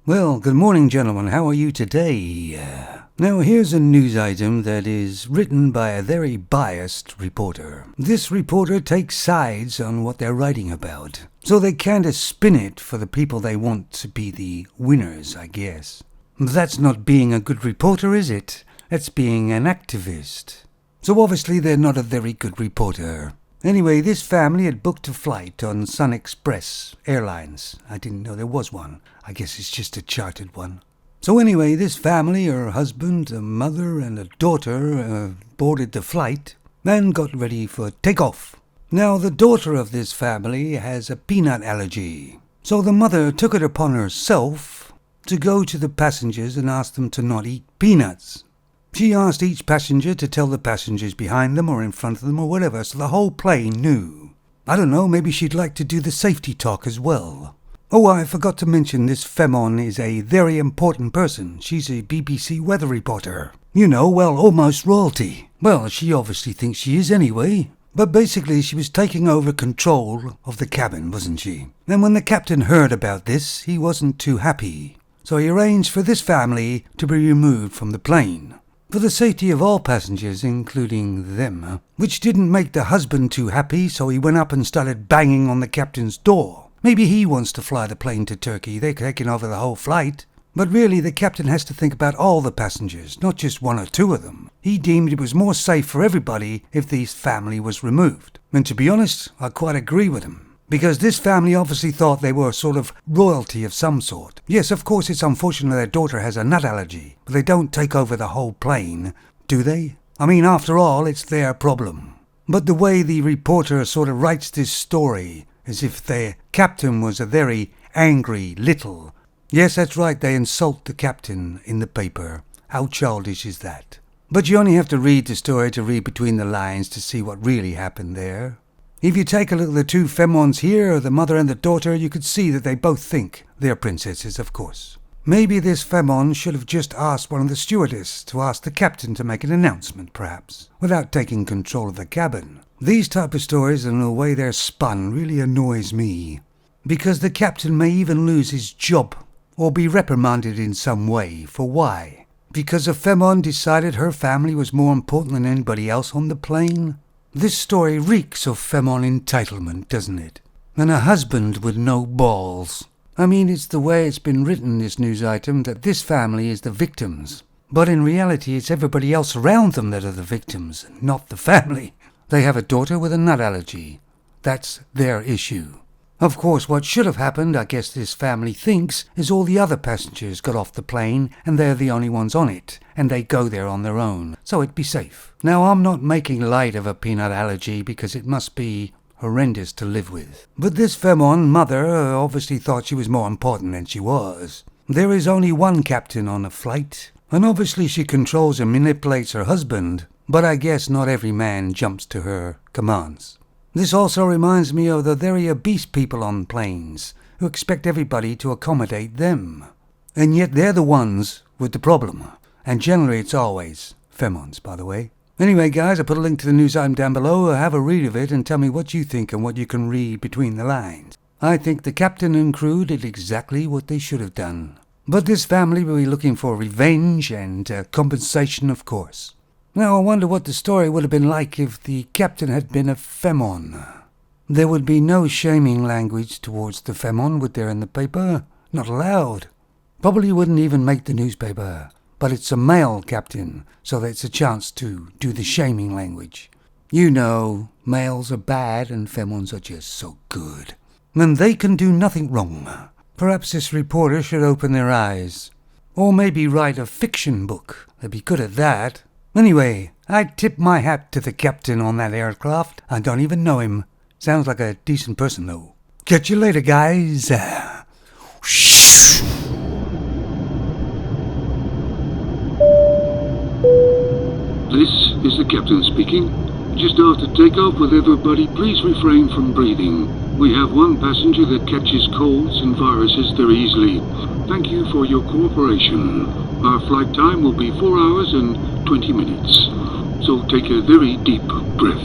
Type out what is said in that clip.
Well, good morning, gentlemen. How are you today? Now, here's a news item that is written by a very biased reporter. This reporter takes sides on what they're writing about, so they kind of spin it for the people they want to be the winners, I guess. That's not being a good reporter, is it? That's being an activist. So obviously they're not a very good reporter. Anyway, this family had booked a flight on Sun Express Airlines. I didn't know there was one. I guess it's just a chartered one. So anyway, this family, her husband, a mother and a daughter, boarded the flight and got ready for takeoff. Now, the daughter of this family has a peanut allergy. So the mother took it upon herself to go to the passengers and ask them to not eat peanuts. She asked each passenger to tell the passengers behind them or in front of them or whatever, so the whole plane knew. I don't know, maybe she'd like to do the safety talk as well. Oh, I forgot to mention this Femon is a very important person. She's a BBC weather reporter. You know, well, almost royalty. Well, she obviously thinks she is anyway. But basically, she was taking over control of the cabin, wasn't she? And when the captain heard about this, he wasn't too happy. So he arranged for this family to be removed from the plane, for the safety of all passengers, including them, which didn't make the husband too happy, so he went up and started banging on the captain's door. Maybe he wants to fly the plane to Turkey. They're taking over the whole flight. But really, the captain has to think about all the passengers, not just one or two of them. He deemed it was more safe for everybody if this family was removed. And to be honest, I quite agree with him. Because this family obviously thought they were sort of royalty of some sort. Yes, of course it's unfortunate their daughter has a nut allergy, but they don't take over the whole plane, do they? I mean, after all, it's their problem. But the way the reporter sort of writes this story, as if the captain was a very angry little... Yes, that's right, they insult the captain in the paper. How childish is that? But you only have to read the story to read between the lines to see what really happened there. If you take a look at the two Femons here, the mother and the daughter, you could see that they both think they're princesses, of course. Maybe this Femon should have just asked one of the stewardess to ask the captain to make an announcement, perhaps, without taking control of the cabin. These type of stories and the way they're spun really annoys me, because the captain may even lose his job or be reprimanded in some way. For why? Because a Femon decided her family was more important than anybody else on the plane? This story reeks of Femon entitlement, doesn't it? And a husband with no balls. I mean, it's the way it's been written, this news item, that this family is the victims. But in reality, it's everybody else around them that are the victims, not the family. They have a daughter with a nut allergy. That's their issue. Of course, what should have happened, I guess this family thinks, is all the other passengers got off the plane and they're the only ones on it, and they go there on their own, so it'd be safe. Now, I'm not making light of a peanut allergy because it must be horrendous to live with. But this Femon mother obviously thought she was more important than she was. There is only one captain on a flight, and obviously she controls and manipulates her husband, but I guess not every man jumps to her commands. This also reminds me of the very obese people on planes, who expect everybody to accommodate them. And yet they're the ones with the problem. And generally it's always Femons, by the way. Anyway, guys, I put a link to the news item down below. Have a read of it and tell me what you think and what you can read between the lines. I think the captain and crew did exactly what they should have done. But this family will be looking for revenge and compensation, of course. Now, I wonder what the story would have been like if the captain had been a Femon. There would be no shaming language towards the Femon, would there, in the paper? Not allowed. Probably wouldn't even make the newspaper. But it's a male captain, so that's a chance to do the shaming language. You know, males are bad and Femons are just so good. And they can do nothing wrong. Perhaps this reporter should open their eyes. Or maybe write a fiction book. They'd be good at that. Anyway, I'd tip my hat to the captain on that aircraft. I don't even know him. Sounds like a decent person, though. Catch you later, guys. This is the captain speaking. Just after takeoff with everybody, please refrain from breathing. We have one passenger that catches colds and viruses very easily. Thank you for your cooperation. Our flight time will be 4 hours and 20 minutes. So take a very deep breath.